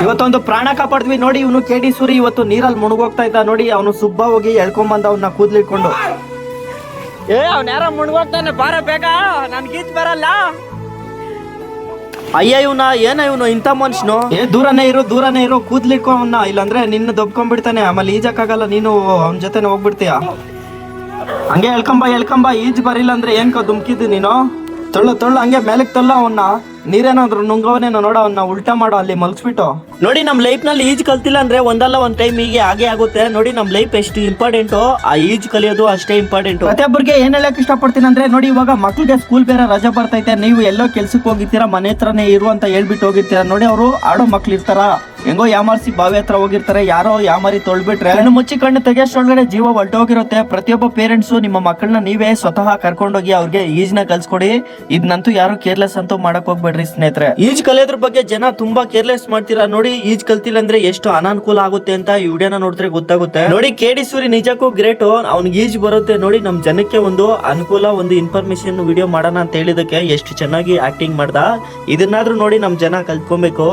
ಇವತ್ತೊಂದು ಪ್ರಾಣ ಕಾಪಾಡ್ತೀವಿ ನೋಡಿ. ಇವನು KD ಸೂರಿ ಇವತ್ತು ನೀರಲ್ಲಿ ಮುಳುಗೋಗ್ತಾ ಇದ್ದ ನೋಡಿ. ಅವನು ಸುಬ್ಬ ಹೋಗಿ ಎಳ್ಕೊಂಡ್ ಬಂದ ಅವನ್ನ ಕೂದ್ಲಿಟ್ಕೊಂಡು. ಅವ್ನ ಯಾರ ಮುಳುಗೋಗ್ತಾನೆ, ಬಾರ ಬೇಗ, ನನ್ಗೆ ಈಜ್ ಬರಲ್ಲ. ಅಯ್ಯ ಇವನು ಇಂಥ ಮನುಷ್ಯನು. ದೂರನೇ ಇರು ಕೂದ್ಲಿಟ್ಕೊ ಅವನ್ನ, ಇಲ್ಲಾಂದ್ರೆ ನಿನ್ನ ದೊಬ್ಕೊಂಡ್ಬಿಡ್ತಾನೆ. ಆಮೇಲೆ ಈಜಕ್ಕಾಗಲ್ಲ, ನೀನು ಅವನ ಜೊತೆನೆ ಹೋಗ್ಬಿಡ್ತೀಯ. ಹಂಗೆ ಎಳ್ಕೊಂಬ ಈಜ್ ಬರಿಲ್ಲ ಅಂದ್ರೆ ಏನ್ ದುಮ್ಕಿದ್ದು ನೀನು. ತೊಳ್ಳು ಹಂಗೆ ಮೇಲಕ್ ತೊಳ್ಳ ಅವನ್ನ. ನೀರೇನಾದ್ರು ನುಂಗವನೇನೋ ನೋಡ, ಅವನ್ನ ಉಲ್ಟಾ ಮಾಡೋ ಅಲ್ಲಿ ಮಲ್ಸ್ಬಿಟ್ಟು. ನೋಡಿ ನಮ್ ಲೈಫ್ ನಲ್ಲಿ ಈಜ್ ಕಲ್ತಿಲ್ಲ ಅಂದ್ರೆ ಒಂದಲ್ಲ ಒಂದ್ ಟೈಮ್ ಹೀಗೆ ಹಾಗೆ ಆಗುತ್ತೆ. ನೋಡಿ ನಮ್ ಲೈಫ್ ಎಷ್ಟು ಇಂಪಾರ್ಟೆಂಟು, ಆ ಈಜ್ ಕಲಿಯೋದು ಅಷ್ಟೇ ಇಂಪಾರ್ಟೆಂಟ್. ಪ್ರತಿಯೊಬ್ಬರಿಗೆ ಏನ್ ಹೇಳಕ್ ಇಷ್ಟಪಡ್ತೀನಿ ಅಂದ್ರೆ, ನೋಡಿ ಇವಾಗ ಮಕ್ಳಿಗೆ ಸ್ಕೂಲ್ ಬೇರೆ ರಜಾ ಬರ್ತೈತೆ, ನೀವು ಎಲ್ಲೋ ಕೆಲ್ಸಕ್ಕೆ ಹೋಗಿರ್ತೀರಾ, ಮನೆ ಹತ್ರನೇ ಇರು ಅಂತ ಹೇಳ್ಬಿಟ್ಟು ಹೋಗಿರ್ತೀರಾ. ನೋಡಿ ಅವರು ಆಡೋ ಮಕ್ಳು ಇರ್ತಾರ, ಹೆಂಗೋ ಯಾಮಾರಿಸಿ ಬಾವಿ ಹತ್ರ ಹೋಗಿರ್ತಾರೆ, ಯಾರೋ ಯಾಮಾರಿ ತೊಳ್ಬಿಟ್ರೆ ಕಣ್ಣು ಮುಚ್ಚಿ ಕಣ್ಣು ತೆಗೆಯೋಷ್ಟೊಳಗಡೆ ಜೀವ ಹೊರಟೋಗಿರುತ್ತೆ. ಪ್ರತಿಯೊಬ್ಬ ಪೇರೆಂಟ್ಸ್ ನಿಮ್ಮ ಮಕ್ಕಳನ್ನ ನೀವೇ ಸ್ವತಃ ಕರ್ಕೊಂಡೋಗಿ ಅವ್ರಿಗೆ ಈಜ್ನ ಕಲ್ಸ್ಕೊಡಿ. ಇದನ್ನಂತೂ ಯಾರು ಕೇರ್ಲೆಸ್ ಅಂತೂ ಮಾಡಕ್ ಹೋಗ್ಬೇಡ್ರಿ ಸ್ನೇಹಿತರೆ. ಈಜ್ ಕಲಿಯೋದ್ರ ಬಗ್ಗೆ ಜನ ತುಂಬಾ ಕೇರ್ಲೆಸ್ ಮಾಡ್ತೀರಾ. ನೋಡಿ ಈಜ್ ಕಲ್ತಿಲ್ಲ ಅಂದ್ರೆ ಎಷ್ಟು ಅನಾನುಕೂಲ ಆಗುತ್ತೆ ಅಂತ ಈ ವಿಡಿಯೋನ ನೋಡಿದ್ರೆ ಗೊತ್ತಾಗುತ್ತೆ. ನೋಡಿ KD ಸೂರಿ ನಿಜಕ್ಕೂ ಗ್ರೇಟ್, ಅವ್ನಿಗೆ ಈಜ್ ಬರುತ್ತೆ. ನೋಡಿ ನಮ್ ಜನಕ್ಕೆ ಒಂದು ಅನುಕೂಲ, ಒಂದು ಇನ್ಫಾರ್ಮೇಶನ್ ವಿಡಿಯೋ ಮಾಡೋಣ ಅಂತ ಹೇಳಿದಕ್ಕೆ ಎಷ್ಟು ಚೆನ್ನಾಗಿ ಆಕ್ಟಿಂಗ್ ಮಾಡ್ದ. ಇದನ್ನಾದ್ರೂ ನೋಡಿ ನಮ್ ಜನ ಕಲ್ತ್ಕೊಬೇಕು.